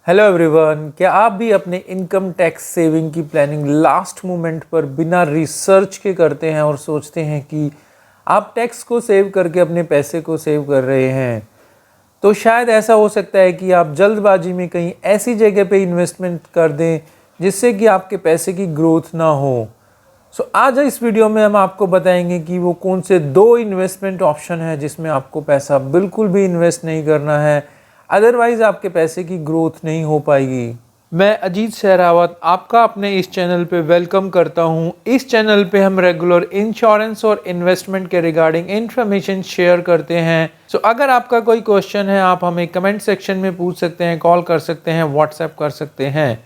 Hello everyone, क्या आप भी अपने इनकम टैक्स सेविंग की प्लानिंग लास्ट मोमेंट पर बिना रिसर्च के करते हैं और सोचते हैं कि आप टैक्स को सेव करके अपने पैसे को सेव कर रहे हैं? तो शायद ऐसा हो सकता है कि आप जल्दबाजी में कहीं ऐसी जगह पे इन्वेस्टमेंट कर दें जिससे कि आपके पैसे की ग्रोथ ना हो। आज इस वीडियो में हम आपको बताएंगे कि वो कौन से 2 इन्वेस्टमेंट ऑप्शन है जिसमें आपको पैसा बिल्कुल भी इन्वेस्ट नहीं करना है, अदरवाइज आपके पैसे की ग्रोथ नहीं हो पाएगी। मैं अजीत सहरावत आपका अपने इस चैनल पे वेलकम करता हूं। इस चैनल पे हम रेगुलर इंश्योरेंस और इन्वेस्टमेंट के रिगार्डिंग इन्फॉर्मेशन शेयर करते हैं। अगर आपका कोई क्वेश्चन है आप हमें कमेंट सेक्शन में पूछ सकते हैं, कॉल कर सकते हैं, व्हाट्सएप कर सकते हैं।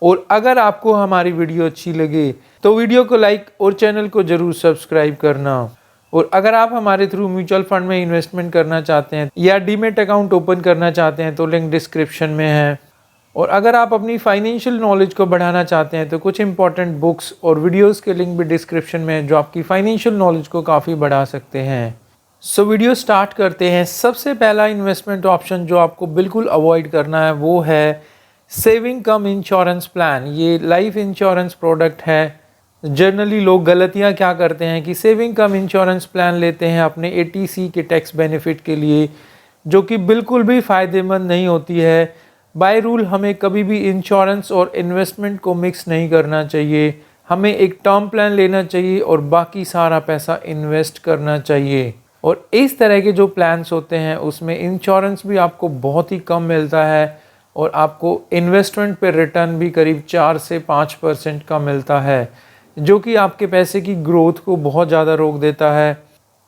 और अगर आपको हमारी वीडियो अच्छी लगे तो वीडियो को लाइक और चैनल को जरूर सब्सक्राइब करना। और अगर आप हमारे थ्रू म्यूचुअल फंड में इन्वेस्टमेंट करना चाहते हैं या डीमेट अकाउंट ओपन करना चाहते हैं तो लिंक डिस्क्रिप्शन में है। और अगर आप अपनी फाइनेंशियल नॉलेज को बढ़ाना चाहते हैं तो कुछ इंपॉर्टेंट बुक्स और वीडियोस के लिंक भी डिस्क्रिप्शन में है जो आपकी फाइनेंशियल नॉलेज को काफ़ी बढ़ा सकते हैं। वीडियो स्टार्ट करते हैं। सबसे पहला इन्वेस्टमेंट ऑप्शन जो आपको बिल्कुल अवॉइड करना है वो है सेविंग कम इंश्योरेंस प्लान। ये लाइफ इंश्योरेंस प्रोडक्ट है। जनरली लोग गलतियां क्या करते हैं कि सेविंग कम इंश्योरेंस प्लान लेते हैं अपने एटीसी के टैक्स बेनिफिट के लिए, जो कि बिल्कुल भी फ़ायदेमंद नहीं होती है। बाय रूल हमें कभी भी इंश्योरेंस और इन्वेस्टमेंट को मिक्स नहीं करना चाहिए। हमें एक टर्म प्लान लेना चाहिए और बाकी सारा पैसा इन्वेस्ट करना चाहिए। और इस तरह के जो प्लान्स होते हैं उसमें इंश्योरेंस भी आपको बहुत ही कम मिलता है और आपको इन्वेस्टमेंट पे रिटर्न भी करीब 4 से 5% का मिलता है, जो कि आपके पैसे की ग्रोथ को बहुत ज़्यादा रोक देता है।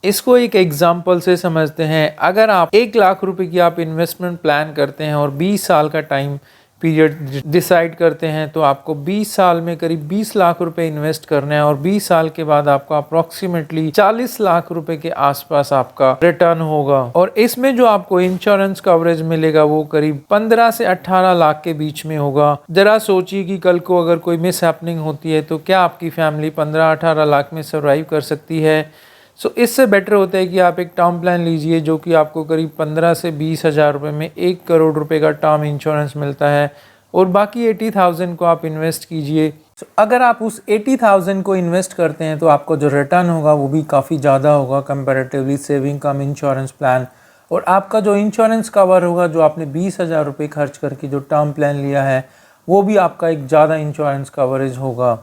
इसको एक एग्जांपल से समझते हैं। अगर आप 1 लाख रुपए की आप इन्वेस्टमेंट प्लान करते हैं और 20 साल का टाइम पीरियड डिसाइड करते हैं तो आपको 20 साल में करीब 20 लाख रुपए इन्वेस्ट करना है और 20 साल के बाद आपका अप्रॉक्सीमेटली 40 लाख रुपए के आसपास आपका रिटर्न होगा। और इसमें जो आपको इंश्योरेंस कवरेज मिलेगा वो करीब 15 से 18 लाख के बीच में होगा। जरा सोचिए कि कल को अगर कोई मिस हैपनिंग होती है तो क्या आपकी फैमिली 15-18 लाख में सर्वाइव कर सकती है? इससे बेटर होता है कि आप एक टर्म प्लान लीजिए जो कि आपको करीब 15 से 20 हज़ार रुपये में 1 करोड़ रुपए का टर्म इंश्योरेंस मिलता है और बाकी 80,000 को आप इन्वेस्ट कीजिए। अगर आप उस 80,000 को इन्वेस्ट करते हैं तो आपको जो रिटर्न होगा वो भी काफ़ी ज़्यादा होगा कंपैरेटिवली सेविंग कम इंश्योरेंस प्लान। और आपका जो इंश्योरेंस कवर होगा, जो आपने 20,000 रुपये खर्च करके जो टर्म प्लान लिया है, वो भी आपका एक ज़्यादा इंश्योरेंस कवरेज होगा।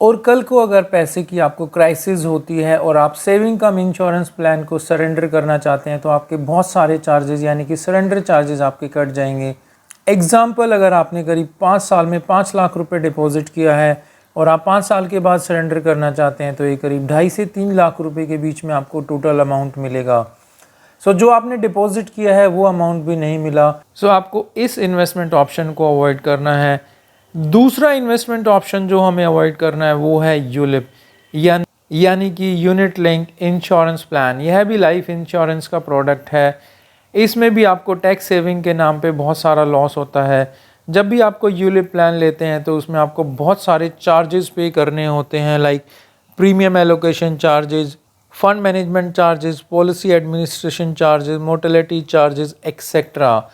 और कल को अगर पैसे की आपको क्राइसिस होती है और आप सेविंग कम इंश्योरेंस प्लान को सरेंडर करना चाहते हैं तो आपके बहुत सारे चार्जेस यानी कि सरेंडर चार्जेस आपके कट जाएंगे। एग्जाम्पल, अगर आपने करीब 5 साल में 5 लाख रुपए डिपॉजिट किया है और आप 5 साल के बाद सरेंडर करना चाहते हैं तो ये करीब 2.5 से 3 लाख रुपए के बीच में आपको टोटल अमाउंट मिलेगा। जो आपने डिपॉजिट किया है वो अमाउंट भी नहीं मिला। आपको इस इन्वेस्टमेंट ऑप्शन को अवॉइड करना है। दूसरा इन्वेस्टमेंट ऑप्शन जो हमें अवॉइड करना है वो है यूलिप यानी कि यूनिट लिंक इंश्योरेंस प्लान। यह भी लाइफ इंश्योरेंस का प्रोडक्ट है। इसमें भी आपको टैक्स सेविंग के नाम पे बहुत सारा लॉस होता है। जब भी आपको यूलिप प्लान लेते हैं तो उसमें आपको बहुत सारे चार्जेस पे करने होते हैं, like premium allocation charges, fund management charges, policy administration charges, mortality charges etcetera.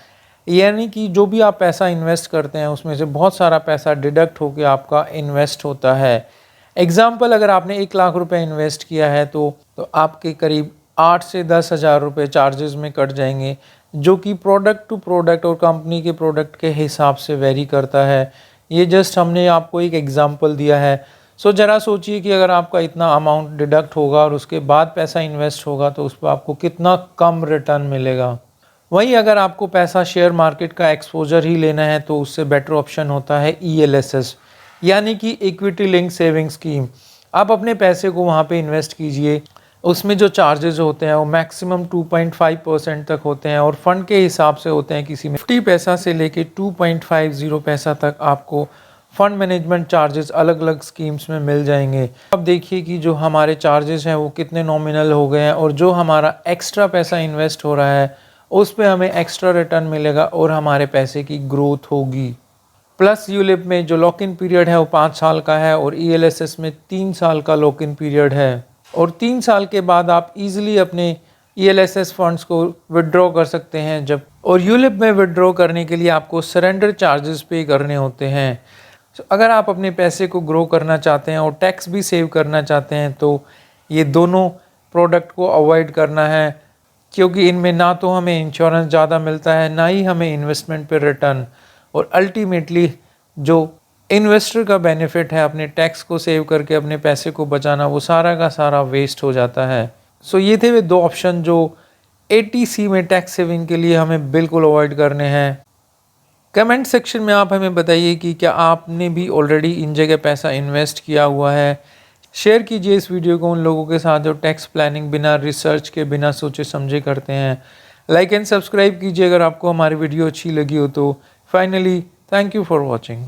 यानी कि जो भी आप पैसा इन्वेस्ट करते हैं उसमें से बहुत सारा पैसा डिडक्ट होकर आपका इन्वेस्ट होता है। एग्जाम्पल, अगर आपने 1 लाख रुपए इन्वेस्ट किया है तो आपके करीब 8 से 10 हज़ार रुपये चार्जेस में कट जाएंगे, जो कि प्रोडक्ट टू प्रोडक्ट और कंपनी के प्रोडक्ट के हिसाब से वेरी करता है। ये जस्ट हमने आपको एक एग्जाम्पल दिया है। ज़रा सोचिए कि अगर आपका इतना अमाउंट डिडक्ट होगा और उसके बाद पैसा इन्वेस्ट होगा तो उस पर आपको कितना कम रिटर्न मिलेगा। वहीं अगर आपको पैसा शेयर मार्केट का एक्सपोजर ही लेना है तो उससे बेटर ऑप्शन होता है ELSS यानी कि इक्विटी लिंक सेविंग स्कीम। आप अपने पैसे को वहाँ पे इन्वेस्ट कीजिए। उसमें जो चार्जेस होते हैं वो मैक्सिमम 2.5% तक होते हैं और फंड के हिसाब से होते हैं। किसी में 50 पैसा से लेके 2.50 पैसा तक आपको फंड मैनेजमेंट चार्जेस अलग अलग स्कीम्स में मिल जाएंगे। अब देखिए कि जो हमारे चार्जेस हैं वो कितने नॉमिनल हो गए हैं और जो हमारा एक्स्ट्रा पैसा इन्वेस्ट हो रहा है उस पे हमें एक्स्ट्रा रिटर्न मिलेगा और हमारे पैसे की ग्रोथ होगी। प्लस यूलिप में जो लॉक इन पीरियड है वो 5 साल का है और ELSS में 3 साल का लॉक इन पीरियड है और 3 साल के बाद आप इजीली अपने ELSS फंड्स को विड्रॉ कर सकते हैं जब और यूलिप में विड्रॉ करने के लिए आपको सरेंडर चार्जेस पे करने होते हैं। अगर आप अपने पैसे को ग्रो करना चाहते हैं और टैक्स भी सेव करना चाहते हैं तो ये दोनों प्रोडक्ट को अवॉइड करना है, क्योंकि इनमें ना तो हमें इंश्योरेंस ज़्यादा मिलता है, ना ही हमें इन्वेस्टमेंट पे रिटर्न, और अल्टीमेटली जो इन्वेस्टर का बेनिफिट है अपने टैक्स को सेव करके अपने पैसे को बचाना, वो सारा का सारा वेस्ट हो जाता है। सो ये थे वे दो ऑप्शन जो ATC में टैक्स सेविंग के लिए हमें बिल्कुल अवॉइड करने हैं। कमेंट सेक्शन में आप हमें बताइए कि क्या आपने भी ऑलरेडी इन जगह पैसा इन्वेस्ट किया हुआ है। शेयर कीजिए इस वीडियो को उन लोगों के साथ जो टैक्स प्लानिंग बिना रिसर्च के, बिना सोचे समझे करते हैं। लाइक एंड सब्सक्राइब कीजिए अगर आपको हमारी वीडियो अच्छी लगी हो तो। Finally, thank you for watching.